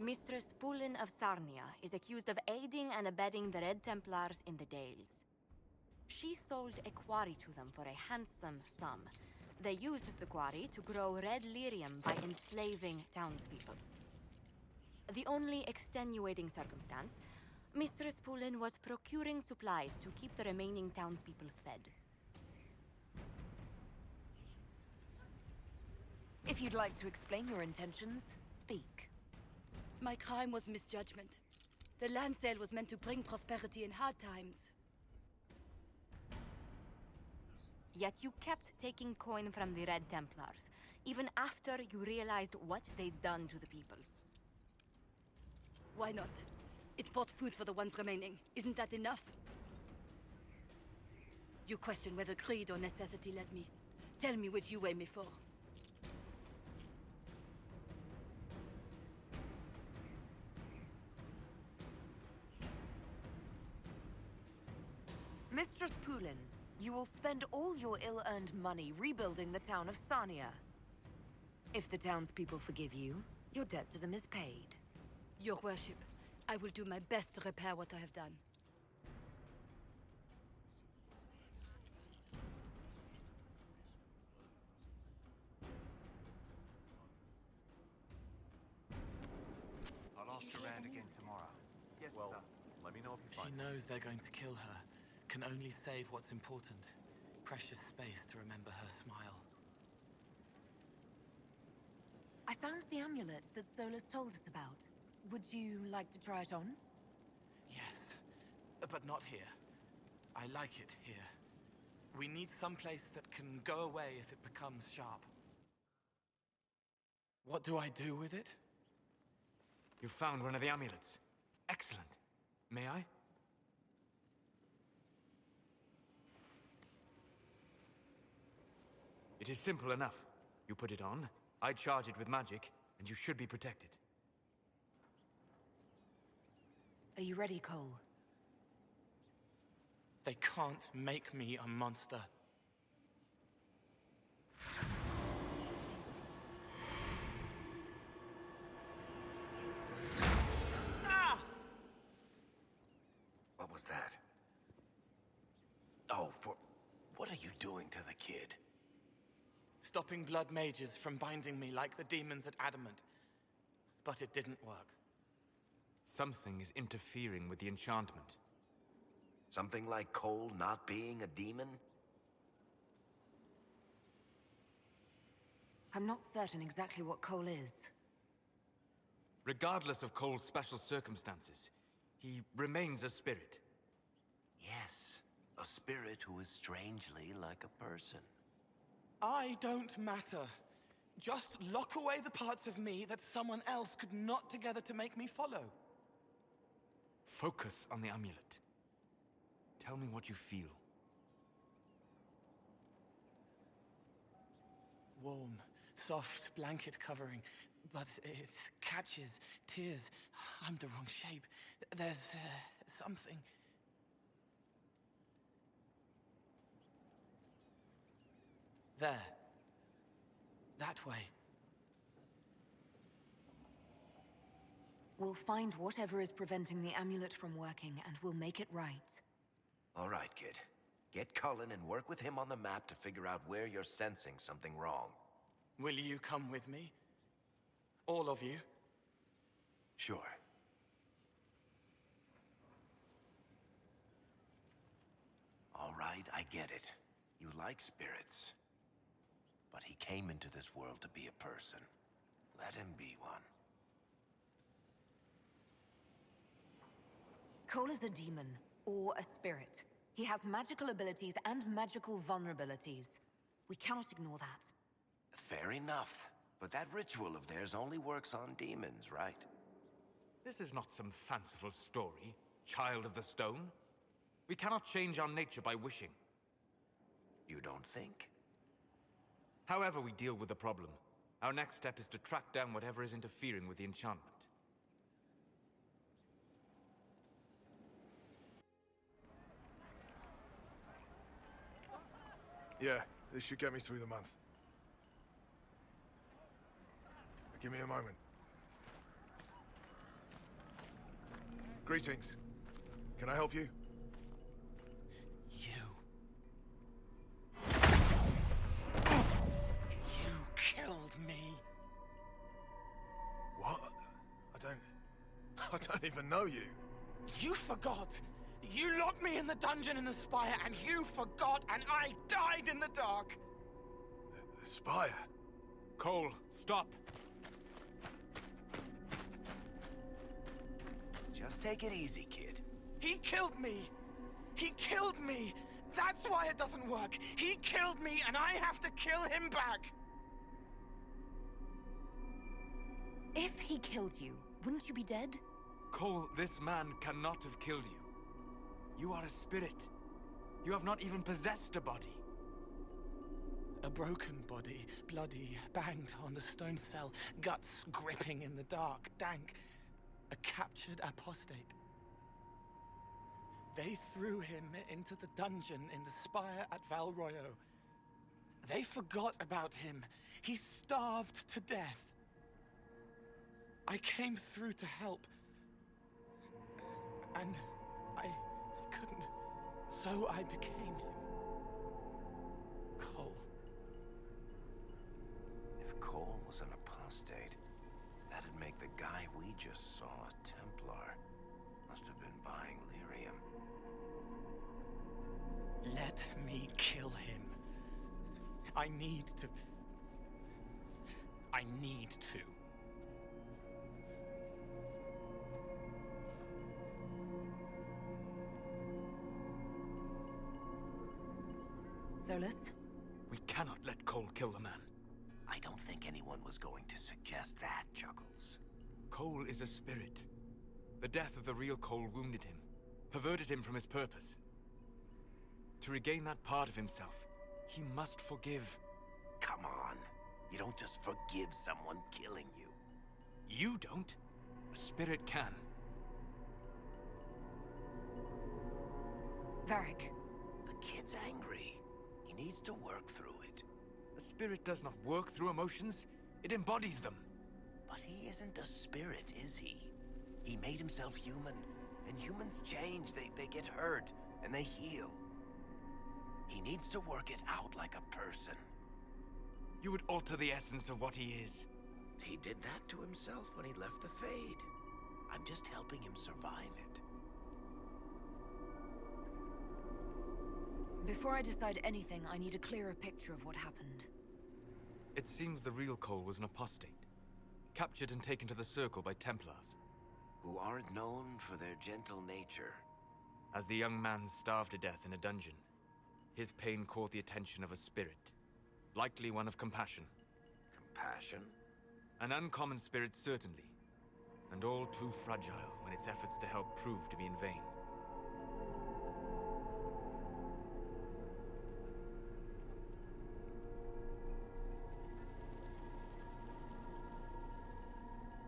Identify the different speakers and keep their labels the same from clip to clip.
Speaker 1: Mistress Pulin of Sarnia is accused of aiding and abetting the Red Templars in the Dales. She sold a quarry to them for a handsome sum. They used the quarry to grow red lyrium by enslaving townspeople. The only extenuating circumstance, Mistress Pulin was procuring supplies to keep the remaining townspeople fed.
Speaker 2: If you'd like to explain your intentions, speak.
Speaker 3: My crime was misjudgment. The land sale was meant to bring prosperity in hard times.
Speaker 1: Yet you kept taking coin from the Red Templars, even after you realized what they'd done to the people.
Speaker 3: Why not? It bought food for the ones remaining. Isn't that enough? You question whether greed or necessity led me. Tell me which you weigh me for.
Speaker 2: Mistress Pulin, you will spend all your ill-earned money rebuilding the town of Sarnia. If the townspeople forgive you, your debt to them is paid.
Speaker 3: Your worship, I will do my best to repair what I have done.
Speaker 4: I'll ask around again tomorrow. Yes, well, sir. Let me know if you find
Speaker 5: She knows they're going to kill her. Can only save what's important. Precious space to remember her smile.
Speaker 2: I found the amulet that Solas told us about. Would you like to try it on?
Speaker 5: Yes, but not here. I like it here. We need some place that can go away if it becomes sharp. What do I do with it?
Speaker 6: You found one of the amulets. Excellent. May I? It is simple enough. You put it on, I charge it with magic, and you should be protected.
Speaker 2: Are you ready, Cole?
Speaker 5: They can't make me a monster.
Speaker 4: What was that? Oh, what are you doing to the kid?
Speaker 5: Stopping blood mages from binding me like the demons at Adamant. But it didn't work.
Speaker 6: Something is interfering with the enchantment.
Speaker 4: Something like Cole not being a demon?
Speaker 2: I'm not certain exactly what Cole is.
Speaker 6: Regardless of Cole's special circumstances, he remains a spirit.
Speaker 4: Yes, a spirit who is strangely like a person.
Speaker 5: I don't matter. Just lock away the parts of me that someone else could knot together to make me follow.
Speaker 6: Focus on the amulet. Tell me what you feel.
Speaker 5: Warm, soft blanket covering, but it catches tears. I'm the wrong shape. There's something. There. That way.
Speaker 2: We'll find whatever is preventing the amulet from working, and we'll make it right.
Speaker 4: All right, kid. Get Cullen and work with him on the map to figure out where you're sensing something wrong.
Speaker 5: Will you come with me? All of you?
Speaker 4: Sure. All right, I get it. You like spirits. But he came into this world to be a person. Let him be one.
Speaker 2: Cole is a demon, or a spirit. He has magical abilities and magical vulnerabilities. We cannot ignore that.
Speaker 4: Fair enough. But that ritual of theirs only works on demons, right?
Speaker 6: This is not some fanciful story, child of the stone. We cannot change our nature by wishing.
Speaker 4: You don't think?
Speaker 6: However we deal with the problem, our next step is to track down whatever is interfering with the enchantment.
Speaker 7: Yeah, this should get me through the month. Give me a moment. Greetings. Can I help you?
Speaker 5: You killed me.
Speaker 7: What? I don't even know you.
Speaker 5: You forgot. You locked me in the dungeon in the spire, and you forgot, and I died in the dark.
Speaker 7: The spire?
Speaker 6: Cole, stop.
Speaker 4: Just take it easy, kid.
Speaker 5: He killed me. He killed me. That's why it doesn't work. He killed me, and I have to kill him back.
Speaker 2: If he killed you, wouldn't you be dead?
Speaker 6: Cole, this man cannot have killed you. You are a spirit. You have not even possessed a body.
Speaker 5: A broken body, bloody, banged on the stone cell, guts gripping in the dark, dank. A captured apostate. They threw him into the dungeon in the spire at Val Royo. They forgot about him. He starved to death. I came through to help. And I couldn't. So I became him. Cole.
Speaker 4: If Cole was an apostate, that'd make the guy we just saw a Templar. Must have been buying lyrium.
Speaker 5: Let me kill him. I need to.
Speaker 2: Solas?
Speaker 6: We cannot let Cole kill the man.
Speaker 4: I don't think anyone was going to suggest that, Chuckles.
Speaker 6: Cole is a spirit. The death of the real Cole wounded him, perverted him from his purpose. To regain that part of himself, he must forgive.
Speaker 4: Come on. You don't just forgive someone killing you.
Speaker 6: You don't. A spirit can.
Speaker 2: Varric.
Speaker 4: The kid's angry. He needs to work through it.
Speaker 6: A spirit does not work through emotions. It embodies them.
Speaker 4: But he isn't a spirit, is he? He made himself human. And humans change. They get hurt. And they heal. He needs to work it out like a person.
Speaker 6: You would alter the essence of what he is.
Speaker 4: He did that to himself when he left the Fade. I'm just helping him survive it.
Speaker 2: Before I decide anything, I need a clearer picture of what happened.
Speaker 6: It seems the real Cole was an apostate, captured and taken to the Circle by Templars.
Speaker 4: Who aren't known for their gentle nature.
Speaker 6: As the young man starved to death in a dungeon, his pain caught the attention of a spirit, likely one of compassion.
Speaker 4: Compassion?
Speaker 6: An uncommon spirit, certainly, and all too fragile when its efforts to help prove to be in vain.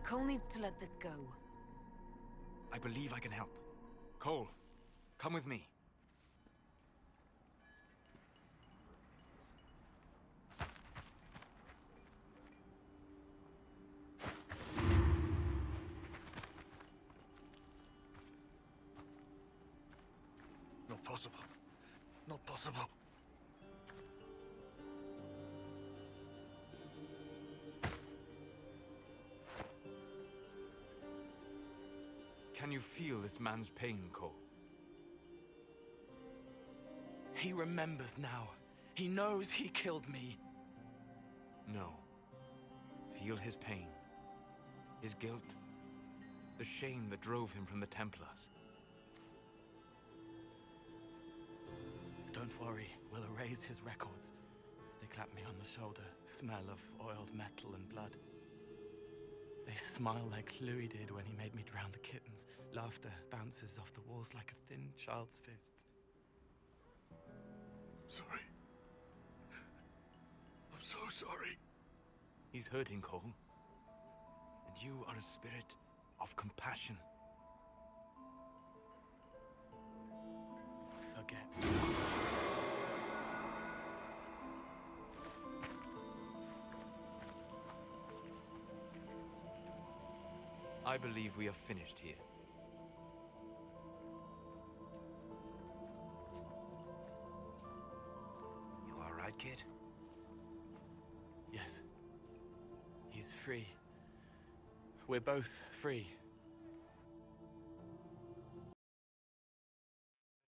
Speaker 2: Cole needs to let this go.
Speaker 6: I believe I can help. Cole, come with me.
Speaker 7: Not possible. Not possible.
Speaker 6: Can you feel this man's pain, Cole?
Speaker 5: He remembers now. He knows he killed me.
Speaker 6: No. Feel his pain. His guilt. The shame that drove him from the Templars.
Speaker 5: Don't worry, we'll erase his records. They clap me on the shoulder, smell of oiled metal and blood. They smile like Louis did when he made me drown the kittens. Laughter bounces off the walls like a thin child's fists.
Speaker 7: Sorry. I'm so sorry.
Speaker 6: He's hurting, Cole. And you are a spirit of compassion.
Speaker 5: Forget.
Speaker 6: I believe we are finished here.
Speaker 5: free. We're both free.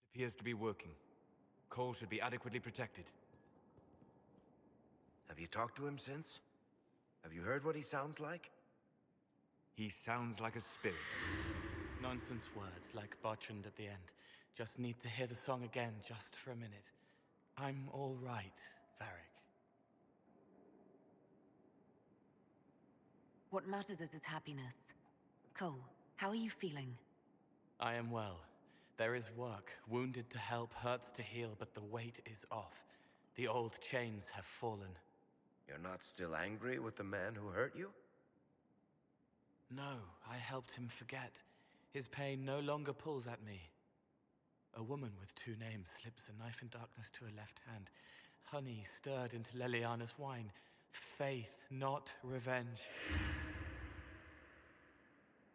Speaker 6: It appears to be working. Cole should be adequately protected.
Speaker 4: Have you talked to him since? Have you heard what he sounds like?
Speaker 6: He sounds like a spirit.
Speaker 5: Nonsense words like Bertrand at the end. Just need to hear the song again just for a minute. I'm all right, Varric.
Speaker 2: What matters is his happiness. Cole, how are you feeling?
Speaker 5: I am well. There is work. Wounded to help, hurts to heal, but the weight is off. The old chains have fallen.
Speaker 4: You're not still angry with the man who hurt you?
Speaker 5: No, I helped him forget. His pain no longer pulls at me. A woman with two names slips a knife in darkness to her left hand. Honey stirred into Leliana's wine. Faith, not revenge.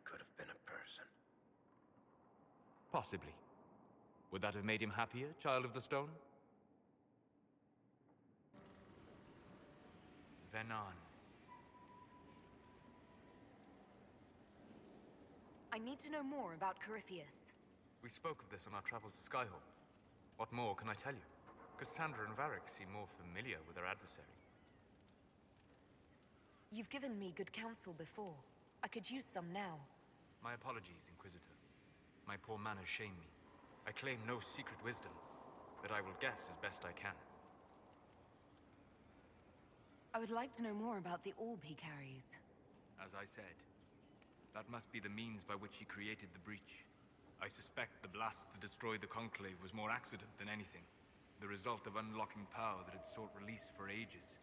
Speaker 4: Could have been a person.
Speaker 6: Possibly. Would that have made him happier, Child of the Stone? Venan.
Speaker 2: I need to know more about Corypheus.
Speaker 6: We spoke of this on our travels to Skyhawk. What more can I tell you? Cassandra and Varric seem more familiar with their adversary.
Speaker 2: You've given me good counsel before. I could use some now.
Speaker 6: My apologies, Inquisitor. My poor manners shame me. I claim no secret wisdom, but I will guess as best I can.
Speaker 2: I would like to know more about the orb he carries.
Speaker 6: As I said, that must be the means by which he created the breach. I suspect the blast that destroyed the Conclave was more accident than anything. The result of unlocking power that had sought release for ages.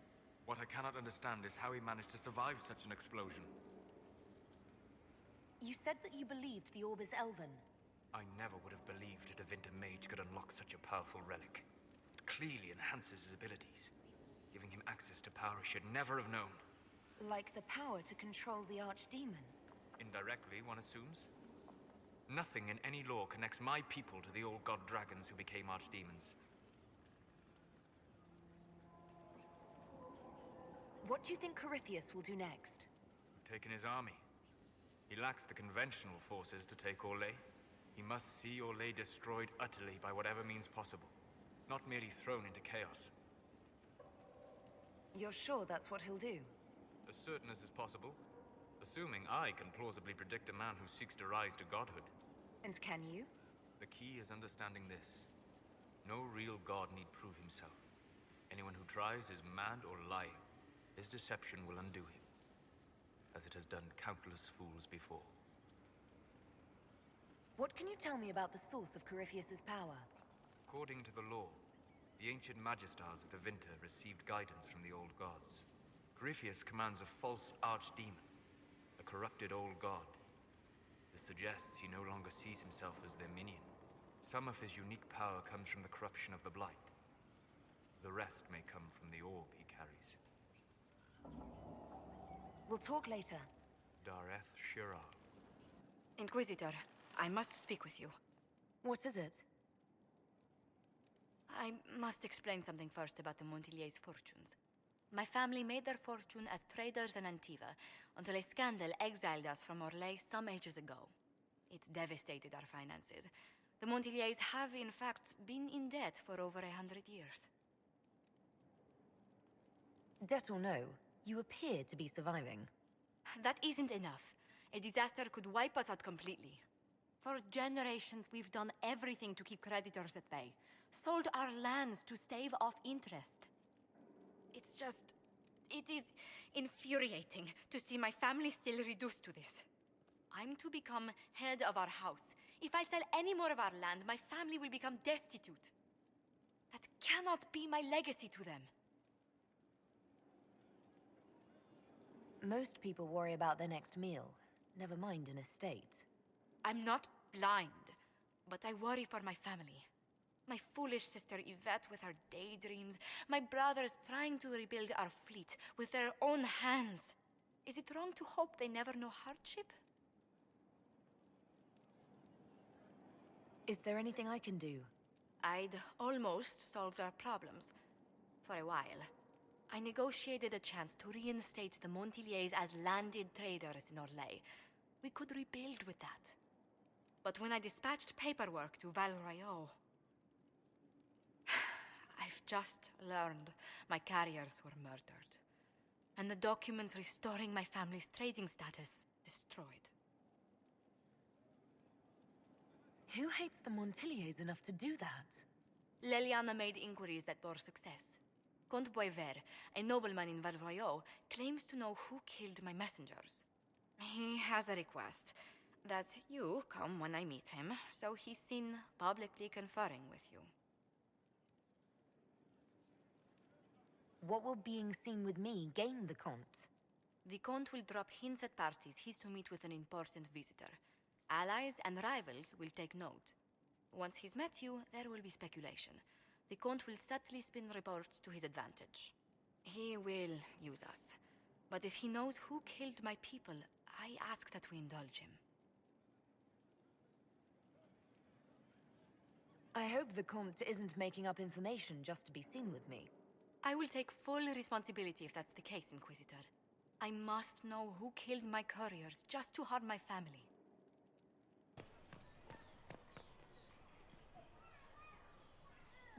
Speaker 6: What I cannot understand is how he managed to survive such an explosion.
Speaker 2: You said that you believed the orb is elven.
Speaker 6: I never would have believed a Devinter mage could unlock such a powerful relic. It clearly enhances his abilities, giving him access to power he should never have known.
Speaker 2: Like the power to control the Archdemon.
Speaker 6: Indirectly, one assumes. Nothing in any law connects my people to the old god dragons who became archdemons.
Speaker 2: What do you think Corypheus will do next?
Speaker 6: We've taken his army. He lacks the conventional forces to take Orlais. He must see Orlais destroyed utterly by whatever means possible, not merely thrown into chaos.
Speaker 2: You're sure that's what he'll do?
Speaker 6: As certain as is possible, assuming I can plausibly predict a man who seeks to rise to godhood.
Speaker 2: And can you?
Speaker 6: The key is understanding this. No real god need prove himself. Anyone who tries is mad or lying. His deception will undo him, as it has done countless fools before.
Speaker 2: What can you tell me about the source of Corypheus's power?
Speaker 6: According to the law, the ancient Magistars of Devinter received guidance from the old gods. Corypheus commands a false archdemon, a corrupted old god. This suggests he no longer sees himself as their minion. Some of his unique power comes from the corruption of the Blight. The rest may come from the orb he carries.
Speaker 2: We'll talk later.
Speaker 6: Dareth Shira.
Speaker 1: Inquisitor, I must speak with you.
Speaker 2: What is it?
Speaker 1: I must explain something first about the Montiliers' fortunes. My family made their fortune as traders in Antiva until a scandal exiled us from Orlais some ages ago. It devastated our finances. The Montiliers have, in fact, been in debt for over 100 years.
Speaker 2: Debt or no, you appear to be surviving.
Speaker 1: That isn't enough. A disaster could wipe us out completely. For generations, we've done everything to keep creditors at bay. Sold our lands to stave off interest. It is infuriating to see my family still reduced to this. I'm to become head of our house. If I sell any more of our land, my family will become destitute. That cannot be my legacy to them.
Speaker 2: Most people worry about their next meal, never mind an estate.
Speaker 1: I'm not blind, but I worry for my family. My foolish sister Yvette with her daydreams. My brothers trying to rebuild our fleet with their own hands. Is it wrong to hope they never know hardship?
Speaker 2: Is there anything I can do?
Speaker 1: I'd almost solved our problems. For a while. I negotiated a chance to reinstate the Montiliers as landed traders in Orlais. We could rebuild with that. But when I dispatched paperwork to Val Royeaux, I've just learned my carriers were murdered. And the documents restoring my family's trading status destroyed.
Speaker 2: Who hates the Montiliers enough to do that?
Speaker 1: Leliana made inquiries that bore success. Comte Boisvert, a nobleman in Val Royeaux, claims to know who killed my messengers. He has a request that you come when I meet him, so he's seen publicly conferring with you.
Speaker 2: What will being seen with me gain the Comte?
Speaker 1: The Comte will drop hints at parties he's to meet with an important visitor. Allies and rivals will take note. Once he's met you, there will be speculation. The Comte will subtly spin reports to his advantage. He will use us. But if he knows who killed my people, I ask that we indulge him.
Speaker 2: I hope the Comte isn't making up information just to be seen with me.
Speaker 1: I will take full responsibility if that's the case, Inquisitor. I must know who killed my couriers just to harm my family.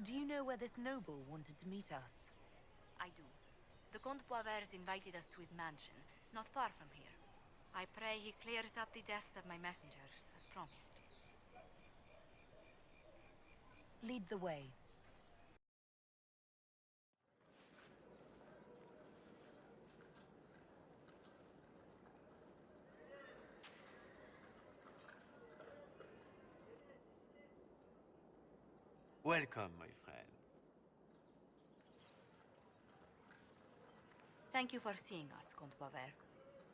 Speaker 2: Do you know where this noble wanted to meet us?
Speaker 1: I do. The Comte Boisvert's invited us to his mansion, not far from here. I pray he clears up the deaths of my messengers, as promised.
Speaker 2: Lead the way.
Speaker 8: Welcome, my friend.
Speaker 1: Thank you for seeing us, Comte Boisvert.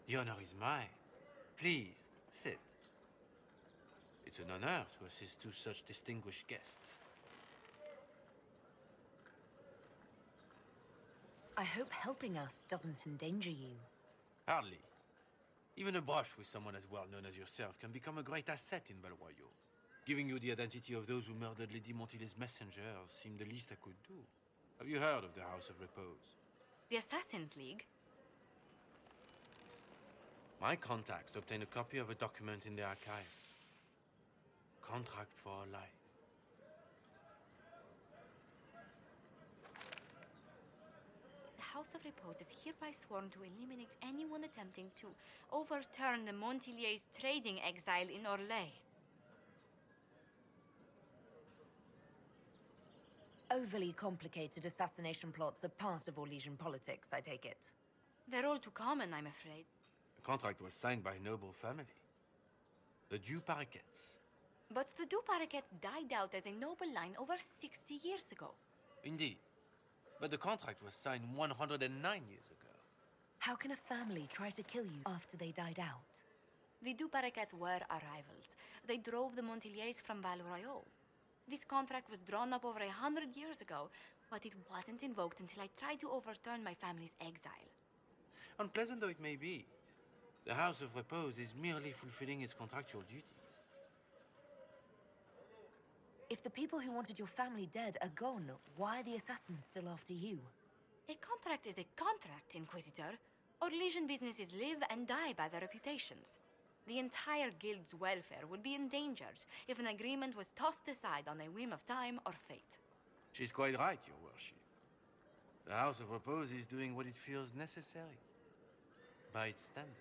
Speaker 8: The honor is mine. Please, sit. It's an honor to assist two such distinguished guests.
Speaker 2: I hope helping us doesn't endanger you.
Speaker 8: Hardly. Even a brush with someone as well known as yourself can become a great asset in Val Royeaux. Giving you the identity of those who murdered Lady Montily's messengers seemed the least I could do. Have you heard of the House of Repose?
Speaker 1: The Assassin's League?
Speaker 8: My contacts obtained a copy of a document in the archives. Contract for a life.
Speaker 1: The House of Repose is hereby sworn to eliminate anyone attempting to overturn the Montiliers' trading exile in Orlais.
Speaker 2: Overly complicated assassination plots are part of Orlesian politics, I take it.
Speaker 1: They're all too common, I'm afraid.
Speaker 8: The contract was signed by a noble family. The Duparequets.
Speaker 1: But the Duparequets died out as a noble line over 60 years ago.
Speaker 8: Indeed. But the contract was signed 109 years ago.
Speaker 2: How can a family try to kill you after they died out?
Speaker 1: The Duparequets were our rivals. They drove the Montiliers from Val Royeaux. This contract was drawn up over 100 years ago, but it wasn't invoked until I tried to overturn my family's exile.
Speaker 8: Unpleasant though it may be, the House of Repose is merely fulfilling its contractual duties.
Speaker 2: If the people who wanted your family dead are gone, why are the assassins still after you?
Speaker 1: A contract is a contract, Inquisitor. Orlesian businesses live and die by their reputations. The entire guild's welfare would be endangered if an agreement was tossed aside on a whim of time or fate.
Speaker 8: She's quite right, Your Worship. The House of Repose is doing what it feels necessary, by its standards.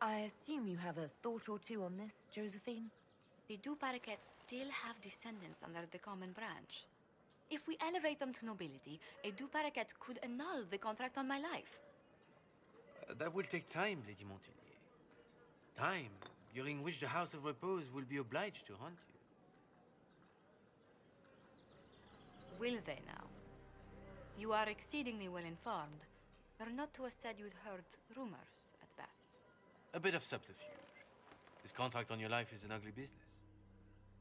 Speaker 2: I assume you have a thought or two on this, Josephine?
Speaker 1: The Duparequets still have descendants under the common branch. If we elevate them to nobility, a Duparequet could annul the contract on my life.
Speaker 8: That will take time, Lady Montilyet. Time during which the House of Repose will be obliged to hunt you.
Speaker 1: Will they now? You are exceedingly well informed. You're not to have said you'd heard rumors, at best.
Speaker 8: A bit of subterfuge. This contract on your life is an ugly business.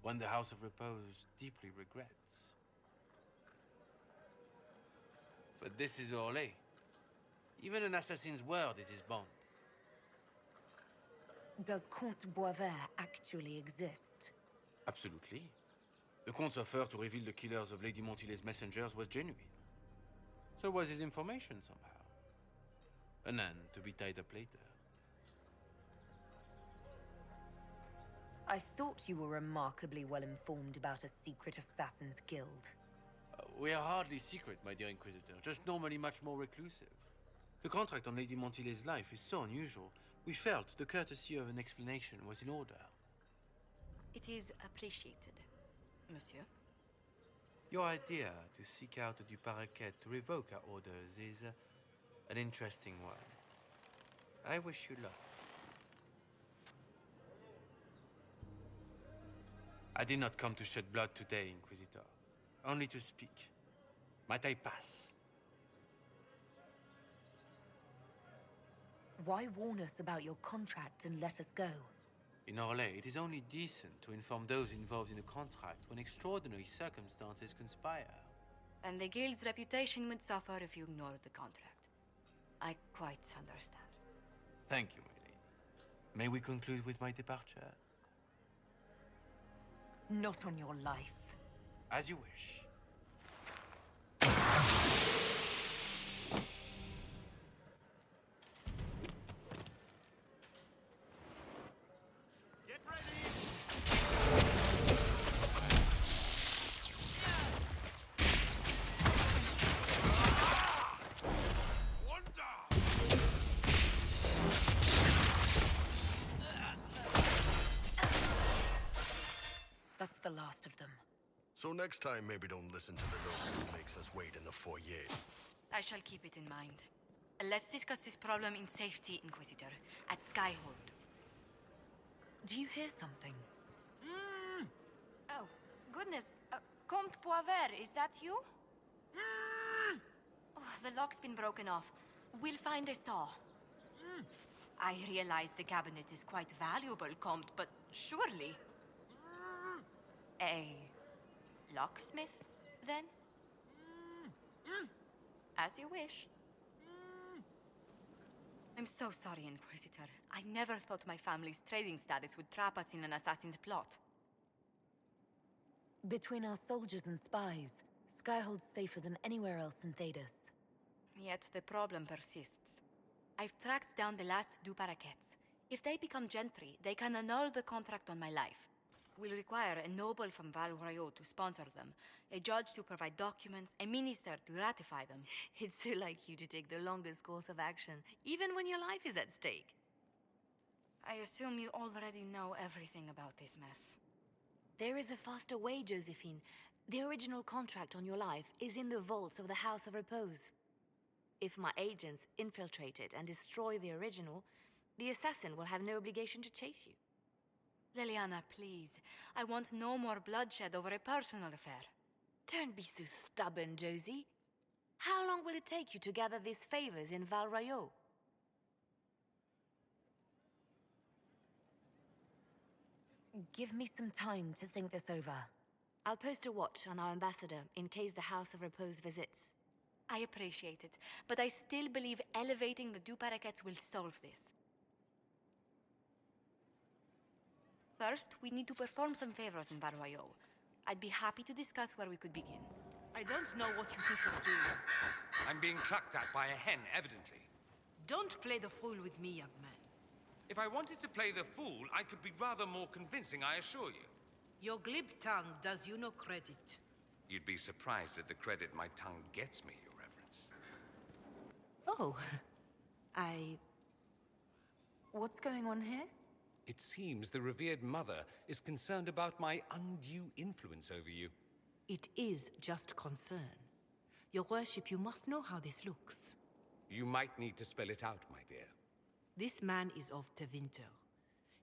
Speaker 8: One the House of Repose deeply regrets. But this is Orlais. Even an assassin's word is his bond.
Speaker 2: Does Comte Boisvert actually exist?
Speaker 8: Absolutely. The Comte's offer to reveal the killers of Lady Montily's messengers was genuine. So was his information somehow. An end to be tied up later.
Speaker 2: I thought you were remarkably well informed about a secret assassin's guild.
Speaker 8: We are hardly secret, my dear Inquisitor, just normally much more reclusive. The contract on Lady Montile's life is so unusual, we felt the courtesy of an explanation was in order.
Speaker 1: It is appreciated, monsieur.
Speaker 8: Your idea to seek out Du Paraquet to revoke our orders is an interesting one. I wish you luck. I did not come to shed blood today, Inquisitor. Only to speak. Might I pass?
Speaker 2: Why warn us about your contract and let us go?
Speaker 8: In Orlais, it is only decent to inform those involved in a contract when extraordinary circumstances conspire.
Speaker 1: And the guild's reputation would suffer if you ignored the contract. I quite understand.
Speaker 8: Thank you, my lady. May we conclude with my departure?
Speaker 2: Not on your life.
Speaker 8: As you wish.
Speaker 7: Get ready!
Speaker 2: That's the last of them.
Speaker 7: So next time, maybe don't listen to the noise that makes us wait in the foyer.
Speaker 1: I shall keep it in mind. Let's discuss this problem in safety, Inquisitor, at Skyhold.
Speaker 2: Do you hear something?
Speaker 1: Oh, goodness. Comte Poivert, is that you? Oh, the lock's been broken off. We'll find a saw. I realize the cabinet is quite valuable, Comte, but surely... A locksmith, then? As you wish. I'm so sorry, Inquisitor. I never thought my family's trading status would trap us in an assassin's plot.
Speaker 2: Between our soldiers and spies, Skyhold's safer than anywhere else in Thedas.
Speaker 1: Yet the problem persists. I've tracked down the last Du Paraquets. If they become gentry, they can annul the contract on my life. We'll require a noble from Val Royaux to sponsor them, a judge to provide documents, a minister to ratify them.
Speaker 2: It's so like you to take the longest course of action, even when your life is at stake.
Speaker 1: I assume you already know everything about this mess.
Speaker 2: There is a faster way, Josephine. The original contract on your life is in the vaults of the House of Repose. If my agents infiltrate it and destroy the original, the assassin will have no obligation to chase you.
Speaker 1: Leliana, please. I want no more bloodshed over a personal affair.
Speaker 2: Don't be so stubborn, Josie. How long will it take you to gather these favors in Val Royaux? Give me some time to think this over. I'll post a watch on our ambassador in case the House of Repose visits.
Speaker 1: I appreciate it, but I still believe elevating the Du Paraquets will solve this. First, we need to perform some favors in Val Royaux. I'd be happy to discuss where we could begin.
Speaker 9: I don't know what you think you're doing.
Speaker 10: I'm being clucked at by a hen, evidently.
Speaker 9: Don't play the fool with me, young man.
Speaker 10: If I wanted to play the fool, I could be rather more convincing, I assure you.
Speaker 9: Your glib tongue does you no credit.
Speaker 10: You'd be surprised at the credit my tongue gets me, Your Reverence.
Speaker 9: Oh,
Speaker 2: What's going on here?
Speaker 10: It seems the revered mother is concerned about my undue influence over you.
Speaker 9: It is just concern. Your worship, you must know how this looks.
Speaker 10: You might need to spell it out, my dear.
Speaker 9: This man is of Tevinter.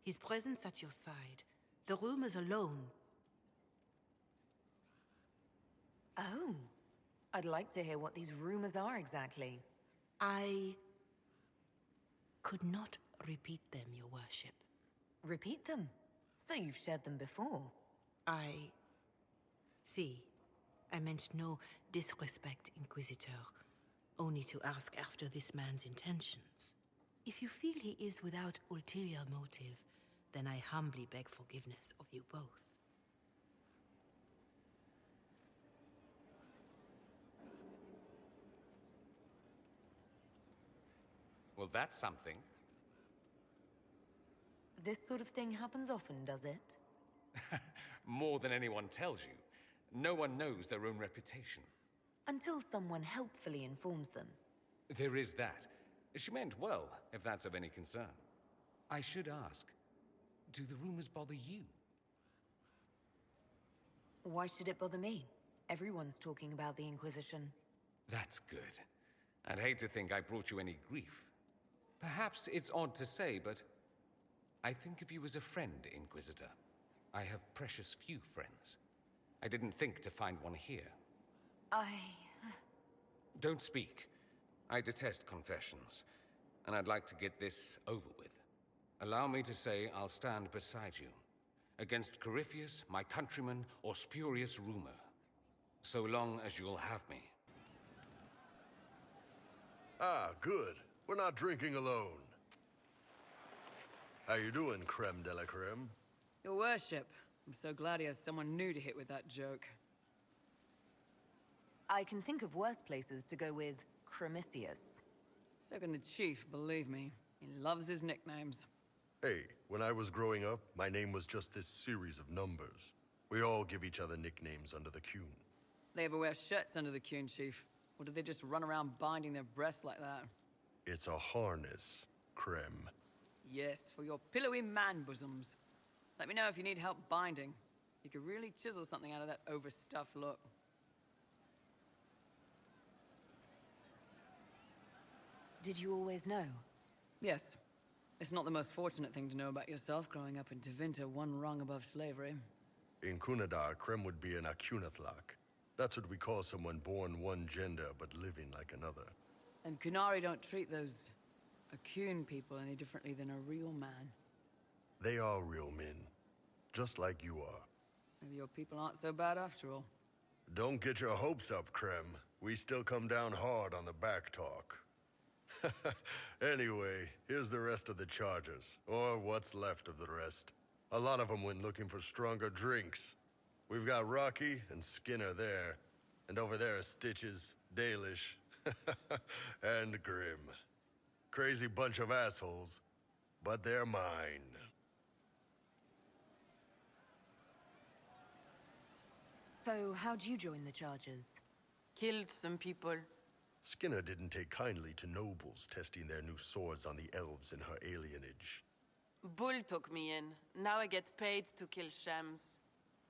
Speaker 9: His presence at your side, the rumors alone.
Speaker 2: Oh, I'd like to hear what these rumors are exactly.
Speaker 9: I could not repeat them, your worship.
Speaker 2: Repeat them. So you've shared them before.
Speaker 9: See, I meant no disrespect, Inquisitor. Only to ask after this man's intentions. If you feel he is without ulterior motive, then I humbly beg forgiveness of you both.
Speaker 10: Well, that's something.
Speaker 2: This sort of thing happens often, does it?
Speaker 10: More than anyone tells you. No one knows their own reputation.
Speaker 2: Until someone helpfully informs them.
Speaker 10: There is that. She meant well, if that's of any concern. I should ask, do the rumors bother you?
Speaker 2: Why should it bother me? Everyone's talking about the Inquisition.
Speaker 10: That's good. I'd hate to think I brought you any grief. Perhaps it's odd to say, but I think of you as a friend, Inquisitor. I have precious few friends. I didn't think to find one here. Don't speak. I detest confessions, and I'd like to get this over with. Allow me to say I'll stand beside you, against Corypheus, my countrymen, or spurious rumor, so long as you'll have me.
Speaker 7: Ah, good. We're not drinking alone. How you doing, creme de la creme?
Speaker 3: Your worship. I'm so glad he has someone new to hit with that joke.
Speaker 2: I can think of worse places to go with Cremisius.
Speaker 3: So can the chief, believe me. He loves his nicknames.
Speaker 7: Hey, when I was growing up, my name was just this series of numbers. We all give each other nicknames under the Qun.
Speaker 3: They ever wear shirts under the Qun, chief? Or do they just run around binding their breasts like that?
Speaker 7: It's a harness, creme.
Speaker 3: Yes, for your pillowy man-bosoms. Let me know if you need help binding. You could really chisel something out of that overstuffed look.
Speaker 2: Did you always know?
Speaker 3: Yes. It's not the most fortunate thing to know about yourself, growing up in Tevinter, one rung above slavery.
Speaker 7: In Kunadar, creme would be an Akunatlak. That's what we call someone born one gender but living like another.
Speaker 3: And Kunari don't treat those Akun people any differently than a real man.
Speaker 7: They are real men, just like you are.
Speaker 3: Maybe your people aren't so bad after all.
Speaker 7: Don't get your hopes up, creme. We still come down hard on the back talk. Anyway, here's the rest of the charges, or what's left of the rest. A lot of them went looking for stronger drinks. We've got Rocky and Skinner there, and over there are Stitches, Dalish, and Grim. Crazy bunch of assholes, but they're mine.
Speaker 2: So, how'd you join the charges?
Speaker 9: Killed some people.
Speaker 7: Skinner didn't take kindly to nobles testing their new swords on the elves in her alienage.
Speaker 9: Bull took me in. Now I get paid to kill shams.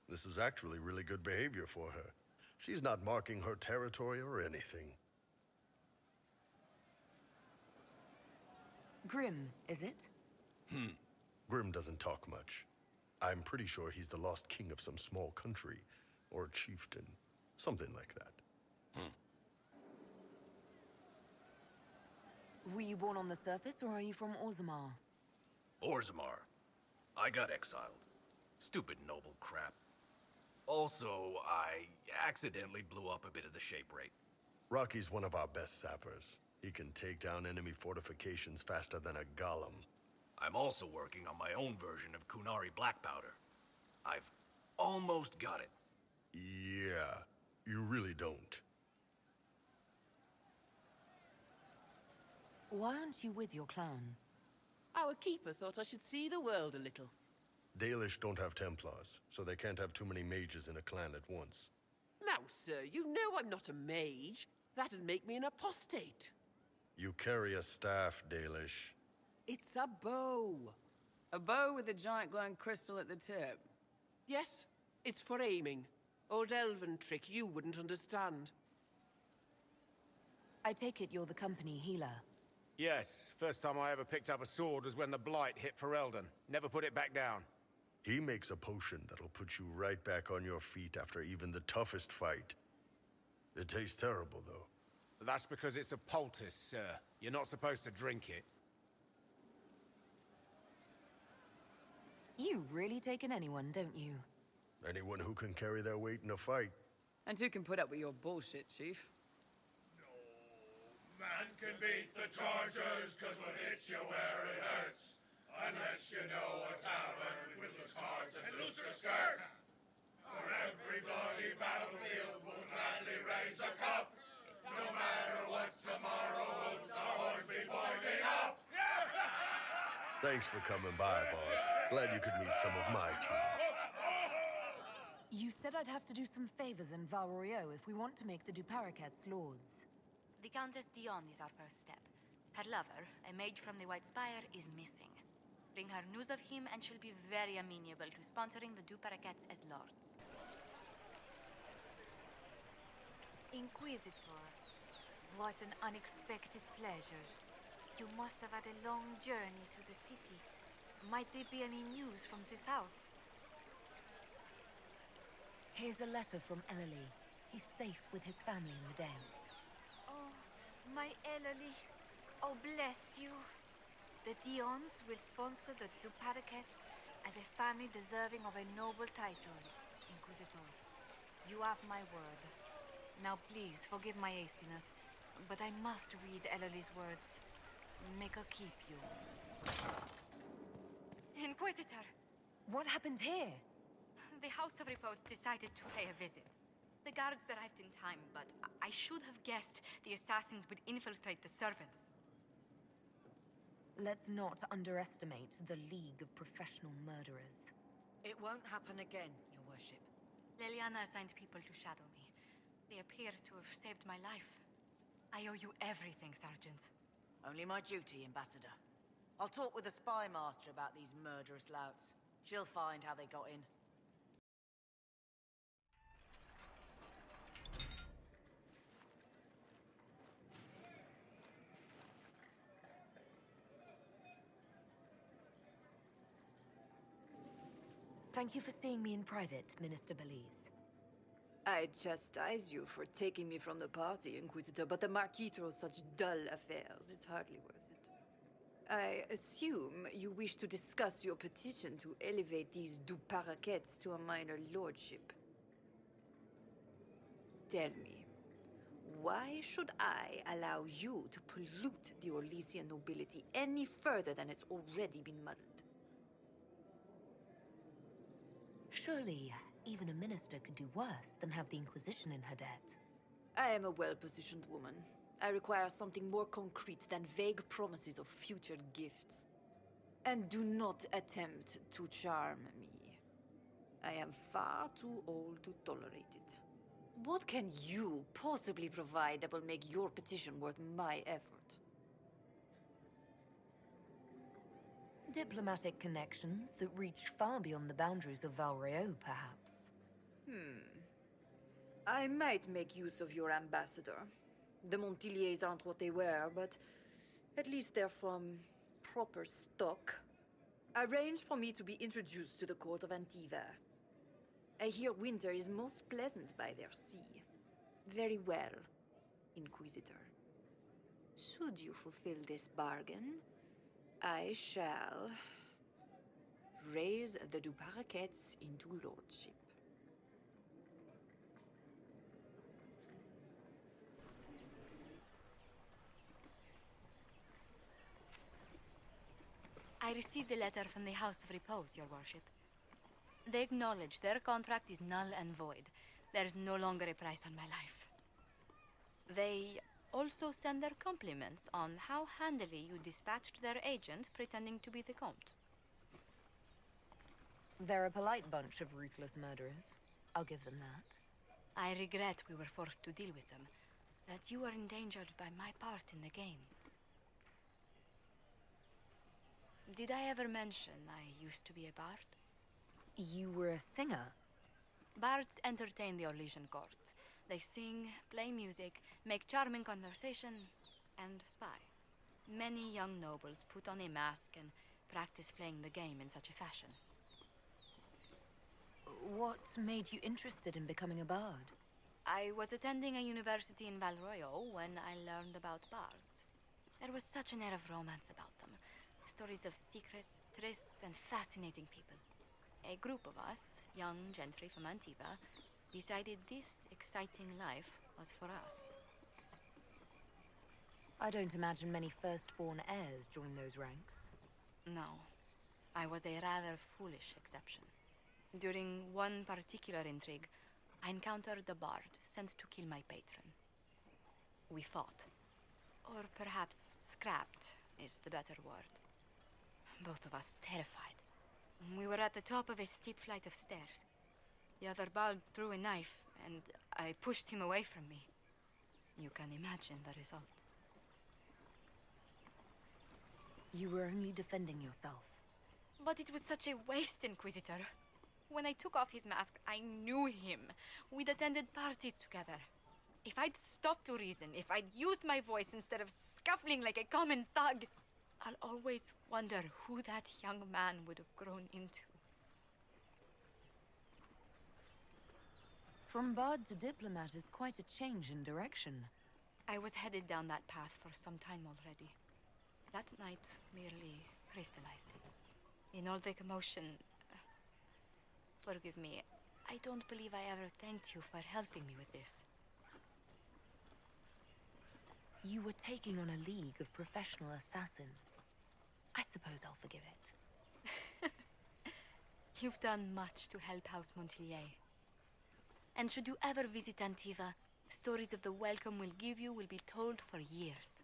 Speaker 7: This is actually really good behavior for her. She's not marking her territory or anything.
Speaker 2: Grim, is it?
Speaker 7: Grim doesn't talk much. I'm pretty sure he's the lost king of some small country, or chieftain, something like that.
Speaker 2: Were you born on the surface, or are you from Orzammar?
Speaker 4: Orzammar. I got exiled. Stupid noble crap. Also, I accidentally blew up a bit of the shape rate.
Speaker 7: Rocky's one of our best sappers. He can take down enemy fortifications faster than a golem.
Speaker 4: I'm also working on my own version of Kunari black powder. I've almost got it.
Speaker 7: Yeah, you really don't.
Speaker 2: Why aren't you with your clan?
Speaker 11: Our keeper thought I should see the world a little.
Speaker 7: Dalish don't have Templars, so they can't have too many mages in a clan at once.
Speaker 11: Now, sir, you know I'm not a mage. That'd make me an apostate.
Speaker 7: You carry a staff, Dalish.
Speaker 11: It's a bow.
Speaker 3: A bow with a giant glowing crystal at the tip.
Speaker 11: Yes, it's for aiming. Old elven trick you wouldn't understand.
Speaker 2: I take it you're the company healer.
Speaker 12: Yes, first time I ever picked up a sword was when the Blight hit Ferelden. Never put it back down.
Speaker 7: He makes a potion that'll put you right back on your feet after even the toughest fight. It tastes terrible, though.
Speaker 12: That's because it's a poultice, sir. You're not supposed to drink it.
Speaker 2: You really take in anyone, don't you?
Speaker 7: Anyone who can carry their weight in a fight.
Speaker 3: And who can put up with your bullshit, Chief?
Speaker 13: Man can beat the Chargers, cause we'll hit you where it hurts. Unless you know a tavern with loose cards and looser skirts. For every bloody battlefield we'll gladly raise a cup. No matter what tomorrow holds, our horns be pointing up.
Speaker 7: Thanks for coming by, boss. Glad you could meet some of my team.
Speaker 14: You said I'd have to do some favors in Valroyo if we want to make the Duparacats lords.
Speaker 1: The Countess Dion is our first step. Her lover, a mage from the White Spire, is missing. Bring her news of him and she'll be very amenable to sponsoring the Duparacats as lords.
Speaker 15: Inquisitor, what an unexpected pleasure. You must have had a long journey to the city. Might there be any news from this house?
Speaker 14: Here's a letter from Ellery. He's safe with his family in the Dales.
Speaker 15: Oh, my Ellery. Oh, bless you. The Dions will sponsor the Duparacats as a family deserving of a noble title, Inquisitor. You have my word. Now please, forgive my hastiness, but I must read Ellery's words. Make her keep you.
Speaker 1: Inquisitor!
Speaker 14: What happened here?
Speaker 1: The House of Repose decided to pay a visit. The guards arrived in time, but I should have guessed the assassins would infiltrate the servants.
Speaker 14: Let's not underestimate the League of Professional Murderers.
Speaker 16: It won't happen again, Your Worship.
Speaker 1: Leliana assigned people to shadow me. They appear to have saved my life. I owe you everything, Sergeant.
Speaker 16: Only my duty, Ambassador. I'll talk with the Spy Master about these murderous louts. She'll find how they got in.
Speaker 14: Thank you for seeing me in private, Minister Belize.
Speaker 17: I'd chastise you for taking me from the party, Inquisitor, but the Marquis throws such dull affairs. It's hardly worth it. I assume you wish to discuss your petition to elevate these Duparacats to a minor lordship. Tell me, why should I allow you to pollute the Orlesian nobility any further than it's already been muddled?
Speaker 14: Surely, even a minister could do worse than have the Inquisition in her debt.
Speaker 17: I am a well-positioned woman. I require something more concrete than vague promises of future gifts. And do not attempt to charm me. I am far too old to tolerate it. What can you possibly provide that will make your petition worth my effort?
Speaker 14: Diplomatic connections that reach far beyond the boundaries of Valroyo, perhaps.
Speaker 17: I might make use of your ambassador. The Montiliers aren't what they were, but at least they're from proper stock. Arrange for me to be introduced to the court of Antiva. I hear winter is most pleasant by their sea. Very well, Inquisitor. Should you fulfill this bargain, I shall raise the Duparacats into lordship.
Speaker 1: I received a letter from the House of Repose, Your Worship. They acknowledge their contract is null and void. There is no longer a price on my life. They also send their compliments on how handily you dispatched their agent pretending to be the Comte.
Speaker 14: They're a polite bunch of ruthless murderers. I'll give them that.
Speaker 1: I regret we were forced to deal with them. That you were endangered by my part in the game. Did I ever mention I used to be a bard?
Speaker 14: You were a singer?
Speaker 1: Bards entertain the Orlesian court. They sing, play music, make charming conversation, and spy. Many young nobles put on a mask and practice playing the game in such a fashion.
Speaker 14: What made you interested in becoming a bard?
Speaker 1: I was attending a university in Valroyo when I learned about bards. There was such an air of romance about them. Stories of secrets, trysts, and fascinating people. A group of us, young gentry from Antiva, decided this exciting life was for us.
Speaker 14: I don't imagine many firstborn heirs join those ranks.
Speaker 1: No. I was a rather foolish exception. During one particular intrigue, I encountered a bard sent to kill my patron. We fought. Or perhaps scrapped is the better word. both of us terrified. We were at the top of a steep flight of stairs. The other Bard drew a knife, and I pushed him away from me. You can imagine the result.
Speaker 14: You were only defending yourself.
Speaker 1: But it was such a waste, Inquisitor. When I took off his mask, I knew him. We'd attended parties together. If I'd stopped to reason, if I'd used my voice instead of scuffling like a common thug, I'll always wonder who that young man would have grown into.
Speaker 14: From bard to diplomat is quite a change in direction.
Speaker 1: I was headed down that path for some time already. That night merely crystallized it. In all the commotion... forgive me, I don't believe I ever thanked you for helping me with this.
Speaker 14: You were taking on a league of professional assassins. I suppose I'll forgive it.
Speaker 1: You've done much to help House Montilier. And should you ever visit Antiva, stories of the welcome we'll give you will be told for years.